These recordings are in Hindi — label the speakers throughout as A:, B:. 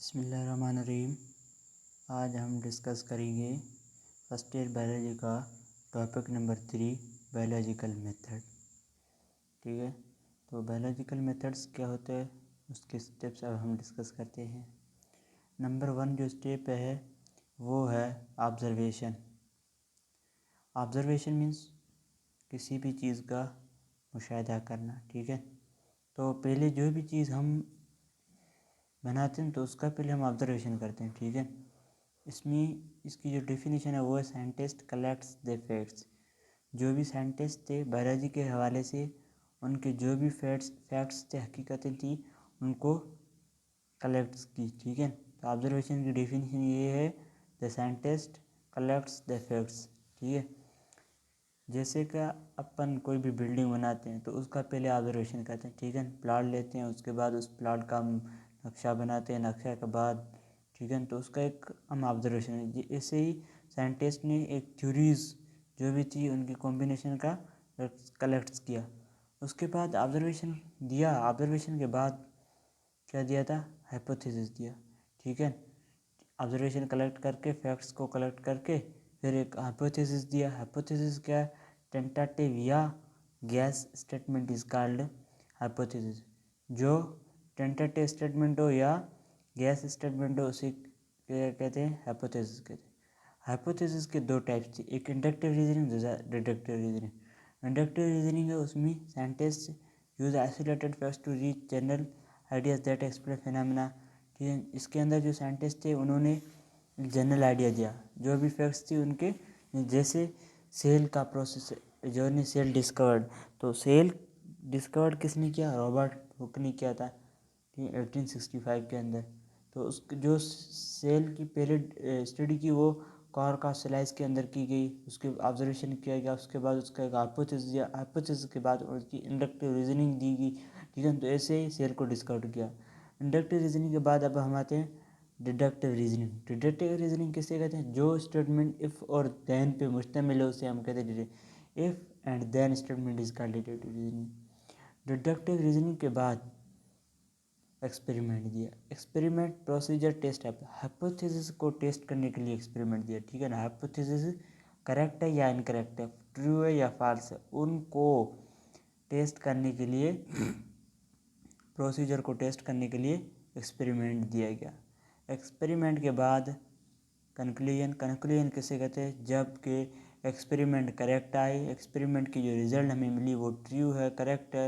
A: बिस्मिल्लाहिर्रहमानिर्रहीम। आज हम डिस्कस करेंगे फर्स्ट ईयर बायोलॉजी का टॉपिक नंबर 3 बायोलॉजिकल मेथड। ठीक है, तो बायोलॉजिकल मेथड्स क्या होते हैं उसके स्टेप्स अब हम डिस्कस करते हैं। नंबर 1 जो स्टेप है वो है ऑब्जर्वेशन। ऑब्जर्वेशन मीन्स किसी भी चीज़ का मुशाहिदा करना। ठीक है, तो पहले जो भी चीज़ हम बनाते हैं तो उसका पहले हम ऑब्जर्वेशन करते हैं। ठीक है, इसमें इसकी जो डेफिनेशन है वो है साइंटिस्ट कलेक्ट्स द फैक्ट्स। जो भी साइंटिस्ट थे बायोलॉजी के हवाले से उनके जो भी फैक्ट्स थे, हकीकतें थी, उनको कलेक्ट्स की। ठीक है, तो ऑब्जर्वेशन की डेफिनेशन ये है the scientist collects the facts. ठीक है, जैसे कि अपन कोई भी बिल्डिंग बनाते हैं तो उसका पहले ऑब्जर्वेशन करते हैं। ठीक है, प्लाट लेते हैं, उसके बाद उस प्लाट का हम नक्शा बनाते हैं, नक्शा के बाद ठीक है तो उसका एक हम ऑब्जर्वेशन है। ऐसे ही साइंटिस्ट ने एक थ्योरीज जो भी थी उनकी कॉम्बिनेशन का कलेक्ट किया, उसके बाद ऑब्जर्वेशन दिया। ऑब्जर्वेशन के बाद क्या दिया था? हाइपोथेसिस दिया। ठीक है, ऑब्जर्वेशन कलेक्ट करके फैक्ट्स को कलेक्ट करके फिर एक हाइपोथेसिस दिया। हाइपोथेसिस क्या है? टेंटेटिव या gas statement is called hypothesis. जो टेंटेटिव स्टेटमेंट हो या गैस स्टेटमेंट हो उसे क्या कहते हैं? हाइपोथेसिस कहते हैं। हाइपोथेसिस के दो टाइप्स थे, एक इंडक्टिव रीजनिंग, दूसरा डिडक्टिव रीजनिंग। इंडक्टिव रीजनिंग है उसमें scientist use isolated facts to reach general ideas that explain phenomena. ठीक है, इसके अंदर जो साइंटिस्ट थे उन्होंने एक जनरल आइडिया दिया, जो भी फैक्ट्स थी उनके, जैसे सेल का प्रोसेस, जो ने सेल डिस्कवर्ड, तो सेल डिस्कवर्ड किसने किया? रॉबर्ट हुक ने किया था 1865 के अंदर। तो उस जो सेल की पहले स्टडी की वो कॉर का स्लाइस के अंदर की गई, उसके ऑब्जर्वेशन किया गया, उसके बाद उसका एक हाइपोथेसिस दिया, हाइपोथेसिस के बाद उसकी इंडक्टिव रीजनिंग दी गई। ठीक है, तो ऐसे ही सेल को डिस्कवर किया। इंडक्टिव रीजनिंग के बाद अब हम आते हैं डिडक्टिव रीजनिंग। डिडक्टिव रीजनिंग किसे कहते हैं? जो स्टेटमेंट इफ़ और देन पे मुश्तमिल है उसे हम कहते हैं if and then statement is called deductive reasoning. Deductive reasoning के बाद एक्सपेरिमेंट दिया। एक्सपेरिमेंट प्रोसीजर टेस्ट है, हाइपोथेसिस को टेस्ट करने के लिए एक्सपेरिमेंट दिया। ठीक है ना, हाइपोथेसिस करेक्ट है या इनकरेक्ट है, ट्रू है या फॉल्स है, उनको टेस्ट करने के लिए प्रोसीजर को टेस्ट करने के लिए एक्सपेरिमेंट दिया गया। एक्सपेरिमेंट के बाद कंक्लूजन। कंक्लूजन किसे कहते हैं? जब कि एक्सपेरिमेंट करेक्ट आए, एक्सपेरिमेंट की जो रिज़ल्ट हमें मिली वो ट्रू है, करेक्ट है,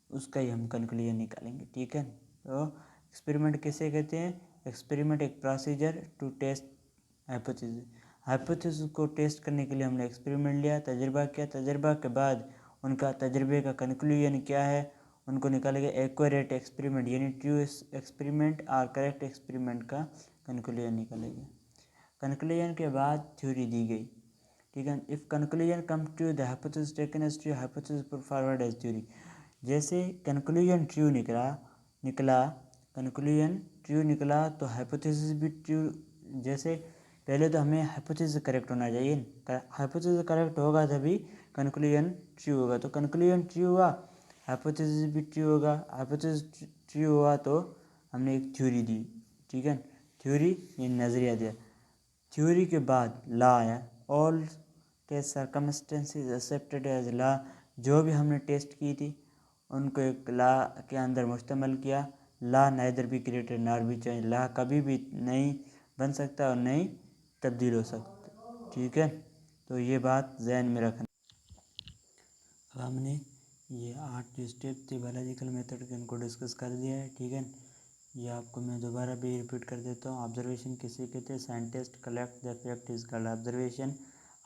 A: उसका ही हम कंक्लूजन निकालेंगे। ठीक है, तो एक्सपेरिमेंट किसे कहते हैं? एक्सपेरिमेंट एक procedure to test hypothesis. Hypothesis को टेस्ट करने के लिए हमने एक्सपेरिमेंट लिया, तजर्बा किया, तजर्बा के बाद उनका तजर्बे का कंक्लूजन क्या है उनको निकालेंगे। एक्यूरेट एक्सपेरिमेंट यानी ट्रू एक्सपेरिमेंट और करेक्ट एक्सपेरिमेंट का कंक्लूजन निकालेंगे। कंक्लूजन के बाद थ्योरी दी गई। ठीक है, if conclusion come true the hypothesis taken as true, hypothesis put forward as theory. जैसे कंक्लूजन ट्रू निकला कंक्लूजन ट्रू निकला तो हाइपोथेसिस भी ट्रू। जैसे पहले तो हमें हाइपोथेसिस करेक्ट होना चाहिए, हाइपोथेसिस करेक्ट होगा तभी कंक्लूजन ट्रू होगा। तो कंक्लूजन ट्रू हुआ, हाइपोथेसिस भी ट्रू होगा। हाइपोथेसिस ट्रू हुआ तो हमने एक थ्योरी दी। ठीक है, थ्योरी ये नज़रिया दिया। थ्योरी के बाद लॉ आया, all test circumstances accepted as law. जो भी हमने टेस्ट की थी उनको एक लॉ के अंदर मुश्तमल किया। Law neither be created nor be change. Law कभी भी नहीं बन सकता और नहीं तब्दील हो सकता। ठीक है, तो ये बात जहन में रखना। अब हमने ये 8 जो स्टेप थे बायोलॉजिकल मेथड के उनको डिस्कस कर दिया है। ठीक है, ये आपको मैं दोबारा भी रिपीट कर देता हूँ। ऑब्जर्वेशन किसे कहते हैं? Scientist collect the fact is called observation.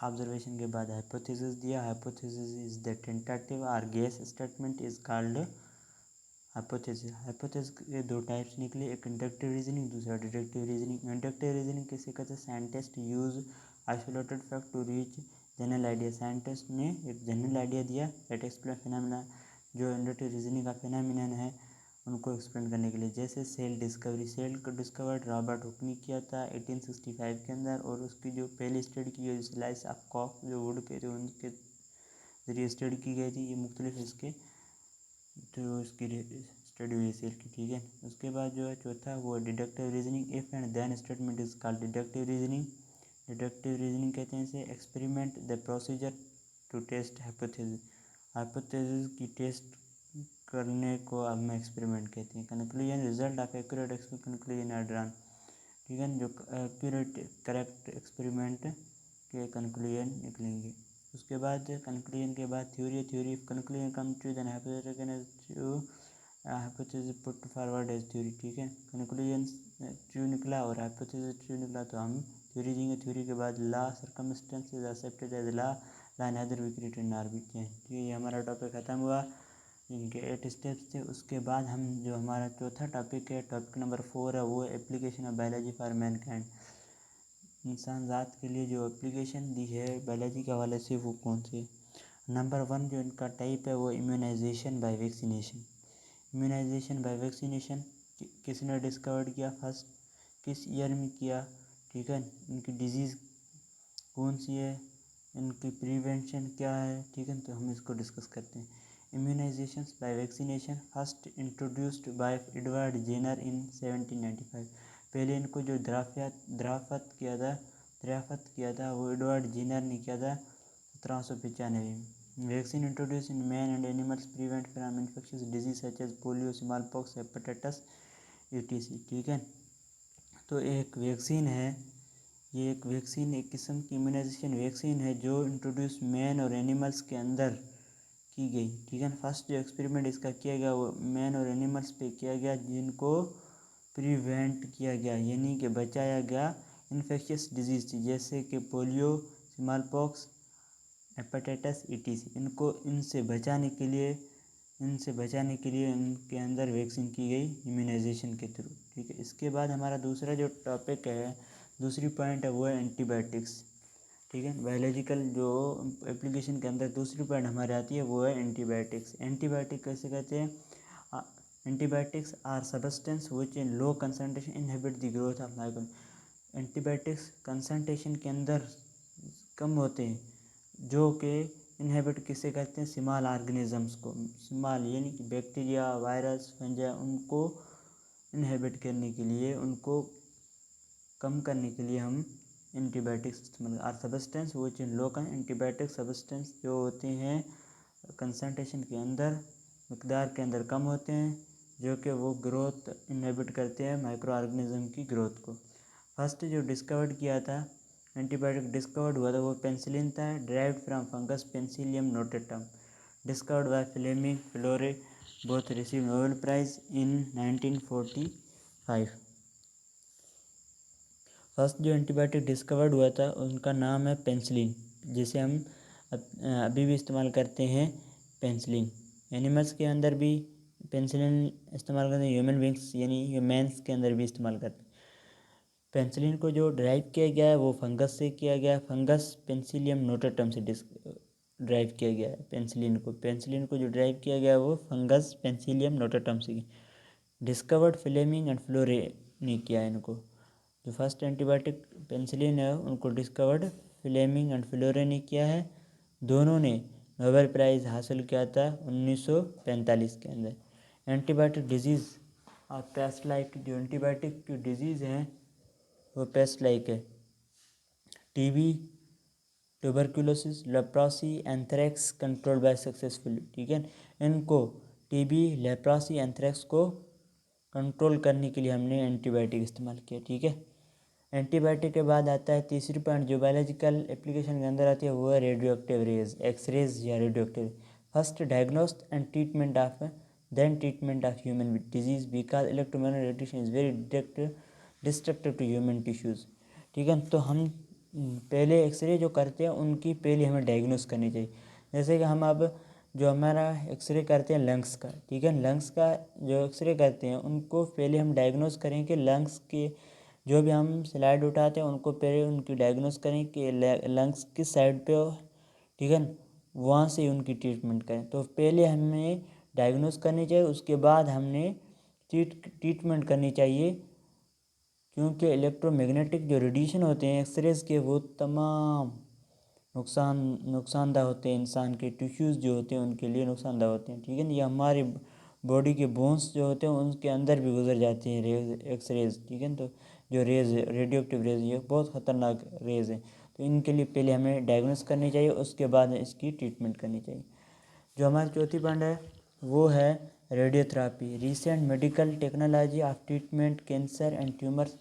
A: Observation के बाद हाइपोथेसिस दिया, हाइपोथेसिस इज द टेंटेटिव और guess statement is called hypothesis. Hypothesis के दो टाइप्स निकले, एक इंडक्टिव रीजनिंग, दूसरा डिडक्टिव रीजनिंग। इंडक्टिव रीजनिंग किसे कहते हैं? Scientist use isolated fact to reach general idea. Scientist ने एक जनरल आइडिया दिया दैट एक्सप्लेन फिनोमेना। जो इंडक्टिव रीजनिंग का फिनोमेनन है उनको एक्सप्लेन करने के लिए, जैसे सेल डिस्कवरी। सेल को डिस्कवर्ड रॉबर्ट हुक ने किया था 1865 के अंदर, और उसकी जो पहली स्टडी की गई स्लाइस ऑफ कॉक जो वुड के थे उनके जरिए स्टडी की गई थी। ये मुख्तलिफ इसके जो इसकी स्टडी हुई सेल की, ठीक है। उसके बाद जो है चौथा वो deductive reasoning, if and then statement is called deductive reasoning. Deductive reasoning कहते हैं इसे। Experiment the procedure to test hypothesis, hypothesis की टेस्ट करने को अब हम एक्सपेरिमेंट कहते हैं। Conclusion result of accurate conclusion are drawn, ठीक है। जो एक्यूरेट करेक्ट एक्सपेरिमेंट के कंक्लूजन निकलेंगे। उसके बाद कंक्लूजन के बाद theory, theory conclusion come to then hypothesis put forward as theory, ठीक है। कंक्लूजन ट्रू निकला और हाइपोथेसिस ट्रू निकला तो हम थ्योरी देंगे। थ्योरी के बाद law circumstances accepted as law, law neither be created nor be change, ठीक है। ये हमारा टॉपिक ख़त्म हुआ, इनके 8 स्टेप्स थे। उसके बाद हम जो हमारा चौथा टॉपिक है, टॉपिक नंबर 4 है, वो application of biology for Mankind. इंसान ज़ात के लिए जो एप्लीकेशन दी है बायोलॉजी के हवाले से वो कौन सी। नंबर 1 जो इनका टाइप है वो immunization by vaccination. Immunization by vaccination किसने डिस्कवर किया, फर्स्ट किस ईयर में किया, ठीक है। इनकी डिजीज़ कौन सी है, इनकी प्रिवेंशन क्या है, ठीक है। तो हम इसको डिस्कस करते हैं। Immunization by vaccination first introduced by Edward Jenner in 1795। पहले इनको जो द्राफत किया था वो एडवर्ड जेनर ने किया था 1795 में। Vaccine introduce in man and animals prevent from infectious disease such as polio, smallpox, hepatitis etc, ठीक है। तो एक वैक्सीन है, ये एक वैक्सीन एक किस्म की इम्यूनाइजेशन वैक्सीन है जो इंट्रोड्यूस मैन और एनिमल्स के अंदर की गई, ठीक है। फर्स्ट जो एक्सपेरिमेंट इसका किया गया वो मैन और एनिमल्स पे किया गया, जिनको प्रिवेंट किया गया यानी कि बचाया गया इन्फेक्शियस डिजीज जैसे कि polio, smallpox, hepatitis etc। इनसे बचाने के लिए इनके अंदर वैक्सीन की गई इम्यूनाइजेशन के थ्रू, ठीक है। इसके बाद हमारा दूसरा जो टॉपिक है, दूसरी पॉइंट है वो है एंटीबायोटिक्स, ठीक है। बायोलॉजिकल जो एप्लीकेशन के अंदर दूसरी पॉइंट हमारे आती है वो है एंटीबायोटिक्स। एंटीबायोटिक कैसे कहते हैं, antibiotics are substance which in low concentration inhibit the growth of micro. Antibiotics concentration के अंदर कम होते हैं, जो कि इनहिबिट किसे कहते हैं, स्मॉल ऑर्गेनिजम्स को। स्मॉल यानी कि बैक्टीरिया, वायरस, फंजा, उनको इनहिबिट करने के लिए, उनको कम करने के लिए हम एंटीबायोटिक्स इस्तेमाल आर सब्सटेंस वो इन लोकल एंटीबायोटिक सब्सटेंस जो होते हैं कंसंट्रेशन के अंदर मकदार के अंदर कम होते हैं, जो कि वो ग्रोथ इनहिबिट करते हैं माइक्रो ऑर्गेनिज्म की ग्रोथ को। फर्स्ट जो डिस्कवर्ड किया था एंटीबायोटिक डिस्कवर्ड हुआ था वो पेंसिलिन था, derived from fungus penicillium notatum, discovered by Fleming Florey, both receive Nobel prize in 1945। First जो एंटीबायोटिक डिस्कवर्ड हुआ था उनका नाम है पेंसिलिन, जिसे हम अभी भी इस्तेमाल करते हैं पेंसिलिन। एनिमल्स के अंदर भी पेंसिलिन इस्तेमाल करते हैं, ह्यूमन बींग्स यानी ह्यूमन्स के अंदर भी इस्तेमाल करते हैं। पेंसिलिन को जो ड्राइव किया गया है वो फंगस से किया गया है, फंगस पेंसिलियम नोटेटम से ड्राइव किया गया है। पेंसिलिन को जो ड्राइव किया गया है वो फंगस पेंसिलियम नोटेटम से। डिस्कवर्ड फ्लेमिंग एंड फ्लोरे ने किया है इनको। जो फर्स्ट एंटीबायोटिक पेंसिलिन है उनको डिस्कवर्ड फ्लेमिंग एंड फ्लोरे ने किया है। दोनों ने नोबेल प्राइज़ हासिल किया था 1945 के अंदर। एंटीबायोटिक डिजीज़ और पेस्ट लाइक, जो एंटीबायोटिक की डिजीज़ हैं वो पेस्ट लाइक है, TB, tuberculosis, leprosy, anthrax control by successfully, ठीक है। इनको टीबी, लेप्रोसी, एंथ्रेक्स को कंट्रोल करने के लिए हमने एंटीबायोटिक इस्तेमाल किया, ठीक है। एंटीबायोटिक के बाद आता है तीसरी पॉइंट जो बायोलॉजिकल एप्लीकेशन के अंदर आती है वो है रेडियो एक्टिव रेज, एक्सरेज या radio active. First diagnosis and treatment of then treatment of human disease because electromagnetic radiation is very destructive to human tissues, ठीक है। तो हम पहले एक्सरे जो करते हैं उनकी पहले हमें डायग्नोस करनी चाहिए। जैसे कि हम अब जो हमारा एक्सरे करते हैं लंग्स का, ठीक है, लंग्स का जो एक्सरे करते हैं उनको पहले हम डायग्नोस करें कि लंग्स के जो भी हम स्लाइड उठाते हैं उनको पहले उनकी डायग्नोस करें कि लंग्स किस साइड पे हो, ठीक है, वहाँ से उनकी ट्रीटमेंट करें। तो पहले हमें डायग्नोस करनी चाहिए, उसके बाद हमने ट्रीटमेंट करनी चाहिए, क्योंकि इलेक्ट्रोमैग्नेटिक जो रेडिएशन होते हैं एक्सरेज के वो तमाम नुकसानदाह होते हैं, इंसान के टिश्यूज़ जो होते हैं उनके लिए नुकसानदाह होते हैं, ठीक है। ये हमारे बॉडी के बोन्स जो होते हैं उनके अंदर भी गुजर जाती हैं रेज, एक्स रेज, ठीक है। तो जो रेज रेडियो एक्टिव रेज ये बहुत ख़तरनाक रेज है, तो इनके लिए पहले हमें डायग्नोस करनी चाहिए, उसके बाद इसकी ट्रीटमेंट करनी चाहिए। जो हमारी चौथी पॉइंट है वो है radiotherapy, recent medical technology of treatment cancer and tumours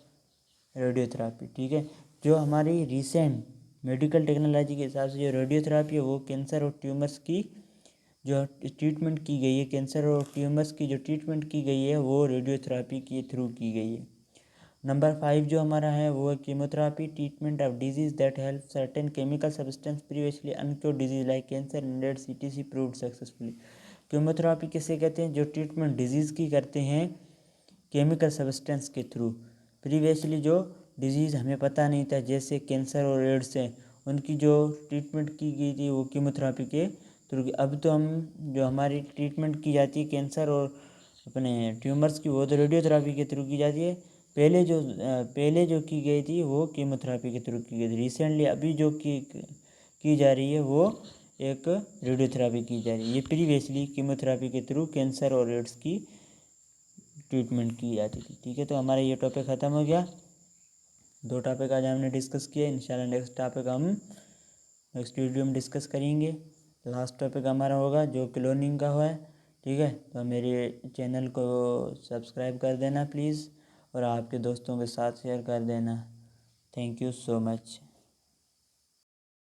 A: radiotherapy, ठीक है। जो हमारी रिसेंट मेडिकल टेक्नोलॉजी के हिसाब से जो रेडियोथेरापी है वो कैंसर और ट्यूमर्स की जो ट्रीटमेंट की गई है, कैंसर और ट्यूमर्स की जो ट्रीटमेंट की गई है वो रेडियोथेरापी के थ्रू की गई है। नंबर 5 जो हमारा है वो है chemotherapy, treatment of disease that help certain chemical substance previously uncured disease like cancer and AIDS etc proved successfully. Chemotherapy किसे कहते हैं? जो ट्रीटमेंट डिजीज़ की करते हैं केमिकल सब्सटेंस के थ्रू। प्रीवियसली जो डिजीज़ हमें पता नहीं था जैसे कैंसर और एड्स है, उनकी जो ट्रीटमेंट की गई थी वो कीमोथेरापी के थ्रू। अब तो हम जो हमारी ट्रीटमेंट की जाती है कैंसर और अपने ट्यूमर्स की वो तो रेडियोथेरापी के थ्रू की जाती है। पहले जो की गई थी वो कीमोथेरापी के थ्रू की गई थी। रिसेंटली अभी जो की जा रही है वो एक रेडियोथेरापी की जा रही है। ये प्रीवियसली कीमोथेरापी के थ्रू कैंसर और एड्स की ट्रीटमेंट की जाती थी, ठीक है। तो हमारा ये टॉपिक ख़त्म हो गया। 2 टॉपिक आज हमने डिस्कस किए, इंशाल्लाह नेक्स्ट टॉपिक हम नेक्स्ट वीडियो में डिस्कस करेंगे। लास्ट टॉपिक हमारा होगा जो क्लोनिंग का है, ठीक है। तो मेरे चैनल को सब्सक्राइब कर देना प्लीज़, और आपके दोस्तों के साथ शेयर कर देना। Thank you so much.